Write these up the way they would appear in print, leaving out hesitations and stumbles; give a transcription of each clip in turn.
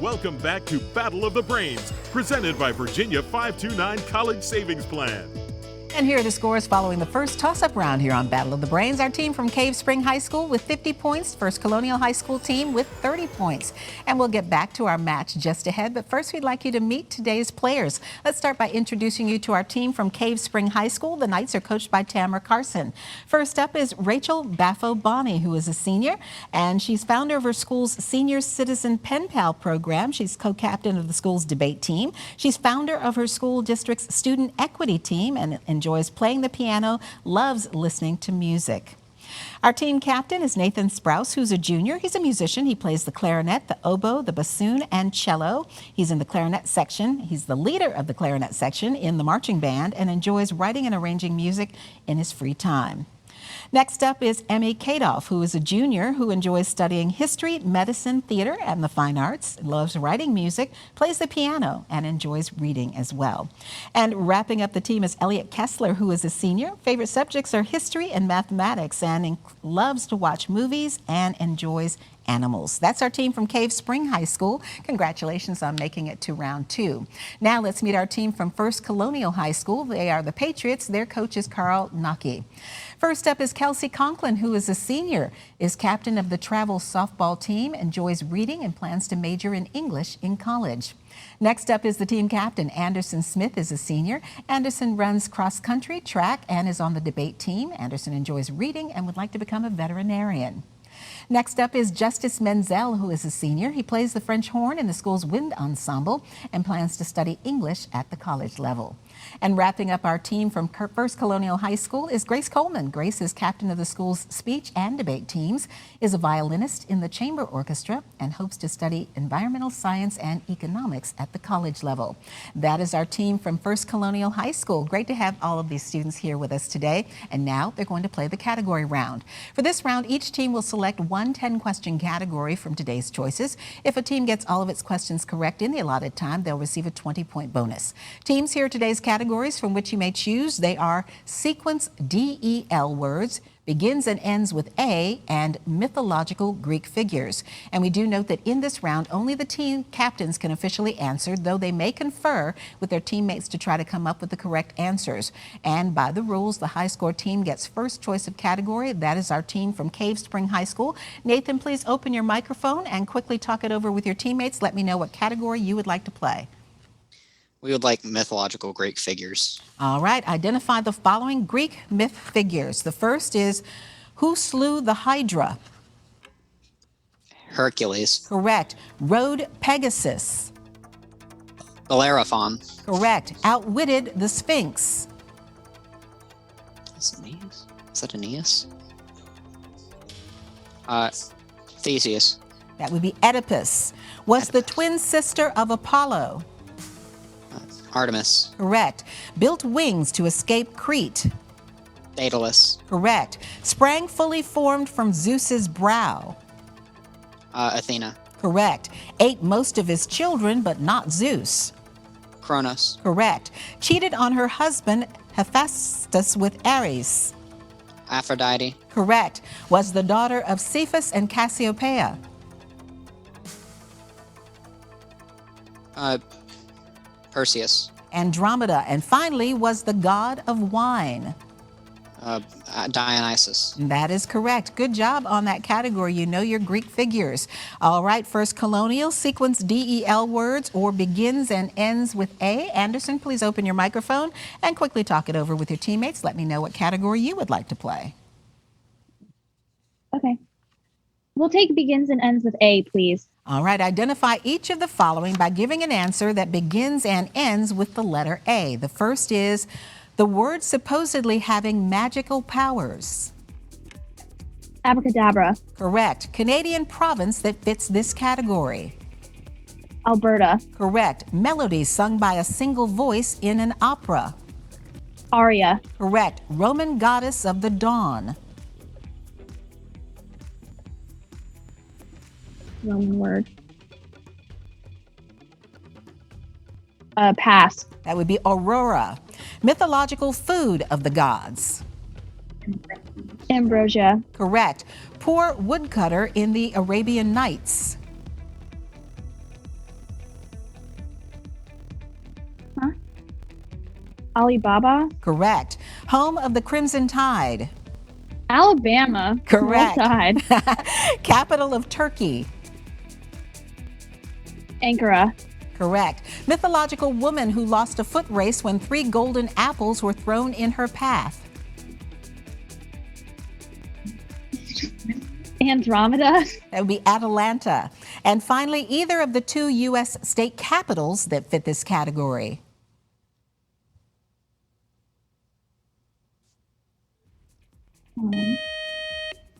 Welcome back to Battle of the Brains, presented by Virginia 529 College Savings Plan. And here are the scores following the first toss-up round here on Battle of the Brains. Our team from Cave Spring High School with 50 points, First Colonial High School team with 30 points. And we'll get back to our match just ahead, but first we'd like you to meet today's players. Let's start by introducing you to our team from Cave Spring High School. The Knights are coached by Tamara Carson. First up is Rachel Baffo-Bonney, who is a senior, and she's founder of her school's Senior Citizen Pen Pal program. She's co-captain of the school's debate team. She's founder of her school district's student equity team and enjoys playing the piano, loves listening to music. Our team captain is Nathan Sprouse, who's a junior. He's a musician. He plays the clarinet, the oboe, the bassoon, and cello. He's in the clarinet section. He's the leader of the clarinet section in the marching band and enjoys writing and arranging music in his free time. Next up is Emmy Kadoff, who is a junior who enjoys studying history, medicine, theater, and the fine arts, loves writing music, plays the piano, and enjoys reading as well. And wrapping up the team is Elliot Kessler, who is a senior. Favorite subjects are history and mathematics, and loves to watch movies and enjoys animals. That's our team from Cave Spring High School. Congratulations on making it to round 2. Now let's meet our team from First Colonial High School. They are the Patriots. Their coach is Carl Naki. First up is Kelsey Conklin, who is a senior, is captain of the travel softball team, enjoys reading, and plans to major in English in college. Next up is the team captain. Anderson Smith is a senior. Anderson runs cross country, track, and is on the debate team. Anderson enjoys reading and would like to become a veterinarian. Next up is Justice Menzel, who is a senior. He plays the French horn in the school's wind ensemble and plans to study English at the college level. And wrapping up our team from First Colonial High School is Grace Coleman. Grace is captain of the school's speech and debate teams, is a violinist in the chamber orchestra, and hopes to study environmental science and economics at the college level. That is our team from First Colonial High School. Great to have all of these students here with us today. And now they're going to play the category round. For this round, each team will select one 10-question category from today's choices. If a team gets all of its questions correct in the allotted time, they'll receive a 20-point bonus. Teams, here are today's categories from which you may choose. They are sequence DEL words, begins and ends with A, and mythological Greek figures. And we do note that in this round, only the team captains can officially answer, though they may confer with their teammates to try to come up with the correct answers. And by the rules, the high score team gets first choice of category. That is our team from Cave Spring High School. Nathan, please open your microphone and quickly talk it over with your teammates. Let me know what category you would like to play. We would like mythological Greek figures. All right, identify the following Greek myth figures. The first is, who slew the Hydra? Hercules. Correct. Rode Pegasus? Bellerophon. Correct. Outwitted the Sphinx? Is that Aeneas? Theseus. That would be Oedipus. Was the twin sister of Apollo? Artemis. Correct. Built wings to escape Crete? Daedalus. Correct. Sprang fully formed from Zeus's brow? Athena. Correct. Ate most of his children, but not Zeus? Kronos. Correct. Cheated on her husband Hephaestus with Ares? Aphrodite. Correct. Was the daughter of Cephas and Cassiopeia? Perseus. Andromeda. And finally, was the god of wine? Dionysus. That is correct. Good job on that category. You know your Greek figures. All right, First Colonial, sequence DEL words or begins and ends with A. Anderson, please open your microphone and quickly talk it over with your teammates. Let me know what category you would like to play. Okay. We'll take begins and ends with A, please. All right, identify each of the following by giving an answer that begins and ends with the letter A. The first is the word supposedly having magical powers. Abracadabra. Correct. Canadian province that fits this category. Alberta. Correct. Melody sung by a single voice in an opera. Aria. Correct. Roman goddess of the dawn. Roman word. Pass. That would be Aurora. Mythological food of the gods. Ambrosia. Correct. Poor woodcutter in the Arabian Nights. Alibaba. Correct. Home of the Crimson Tide. Alabama. Correct. Roll Tide. Capital of Turkey. Ankara. Correct. Mythological woman who lost a foot race when 3 golden apples were thrown in her path. Andromeda. That would be Atalanta. And finally, either of the 2 U.S. state capitals that fit this category.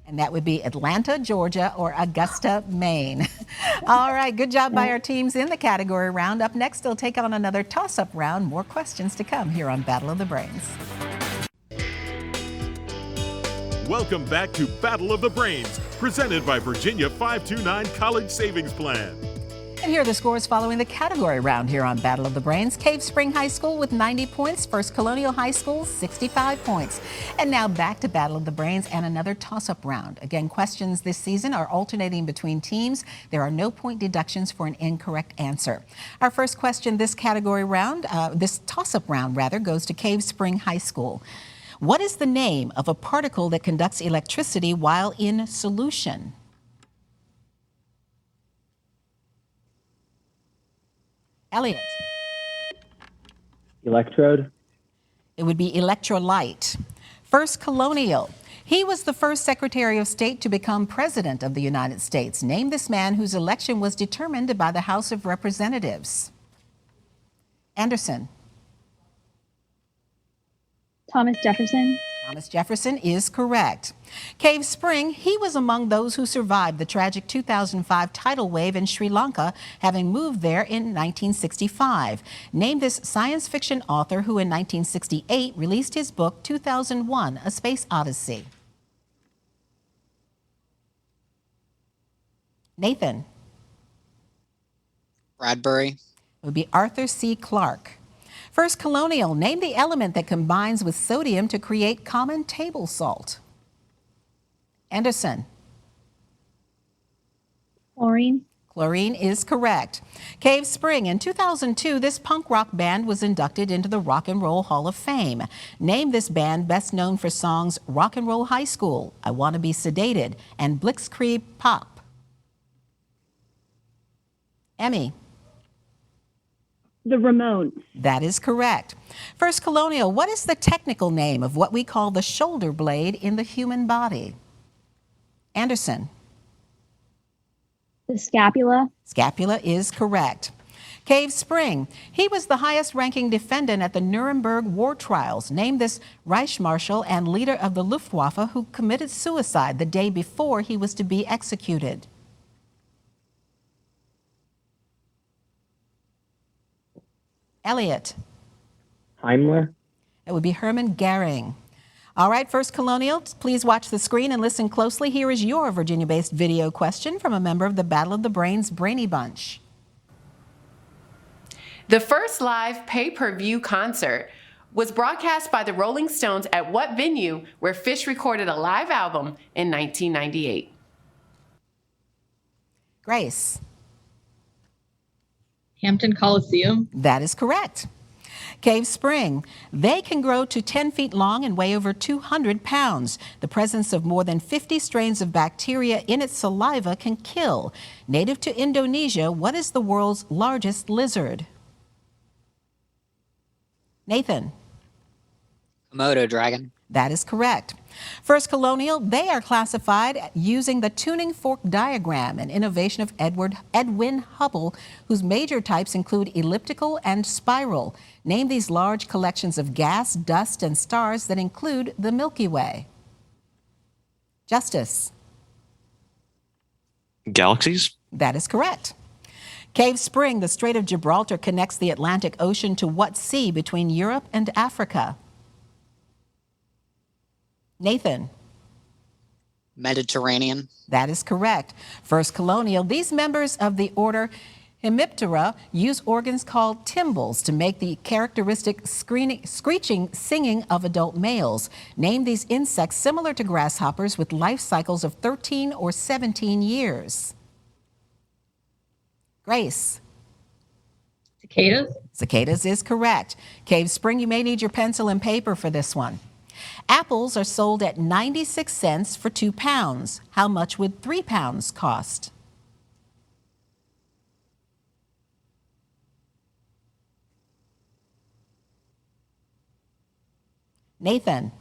And that would be Atlanta, Georgia, or Augusta, Maine. All right, good job by our teams in the category round. Up next, they'll take on another toss-up round. More questions to come here on Battle of the Brains. Welcome back to Battle of the Brains, presented by Virginia 529 College Savings Plan. And here are the scores following the category round here on Battle of the Brains. Cave Spring High School with 90 points. First Colonial High School, 65 points. And now back to Battle of the Brains and another toss-up round. Again, questions this season are alternating between teams. There are no point deductions for an incorrect answer. Our first question this category round, this toss-up round rather, goes to Cave Spring High School. What is the name of a particle that conducts electricity while in solution? Elliot. Electrode. It would be electrolyte. First Colonial. He was the first Secretary of State to become President of the United States. Name this man whose election was determined by the House of Representatives. Anderson. Thomas Jefferson. Thomas Jefferson is correct. Cave Spring, he was among those who survived the tragic 2005 tidal wave in Sri Lanka, having moved there in 1965. Name this science fiction author who in 1968 released his book 2001: A Space Odyssey. Nathan. Bradbury. It would be Arthur C. Clarke. First Colonial, name the element that combines with sodium to create common table salt. Anderson. Chlorine. Chlorine is correct. Cave Spring, in 2002, this punk rock band was inducted into the Rock and Roll Hall of Fame. Name this band best known for songs Rock and Roll High School, I Want to Be Sedated, and Blitzkrieg Pop. Emmy. The Ramones. That is correct. First Colonial, what is the technical name of what we call the shoulder blade in the human body? Anderson. The scapula. Scapula is correct. Cave Spring, he was the highest ranking defendant at the Nuremberg war trials. Name this Reichsmarschall and leader of the Luftwaffe who committed suicide the day before he was to be executed. Elliot. Heimler. It would be Hermann Goering. All right, First Colonial, please watch the screen and listen closely. Here is your Virginia-based video question from a member of the Battle of the Brains Brainy Bunch. The first live pay-per-view concert was broadcast by the Rolling Stones at what venue where Phish recorded a live album in 1998? Grace. Hampton Coliseum. That is correct. Cave Spring, they can grow to 10 feet long and weigh over 200 pounds. The presence of more than 50 strains of bacteria in its saliva can kill. Native to Indonesia, what is the world's largest lizard? Nathan. Komodo dragon. That is correct. First Colonial, they are classified using the tuning fork diagram, an innovation of Edwin Hubble, whose major types include elliptical and spiral. Name these large collections of gas, dust, and stars that include the Milky Way. Justice. Galaxies? That is correct. Cave Spring, the Strait of Gibraltar connects the Atlantic Ocean to what sea between Europe and Africa? Nathan. Mediterranean. That is correct. First Colonial, these members of the order Hemiptera use organs called tymbals to make the characteristic screeching singing of adult males. Name these insects similar to grasshoppers with life cycles of 13 or 17 years. Grace. Cicadas? Cicadas is correct. Cave Spring, you may need your pencil and paper for this one. Apples are sold at 96 cents for 2 pounds. How much would 3 pounds cost? Nathan.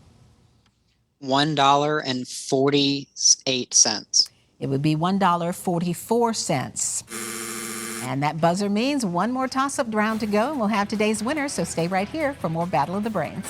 $1.48. It would be $1.44. And that buzzer means one more toss-up round to go, and we'll have today's winner, so stay right here for more Battle of the Brains.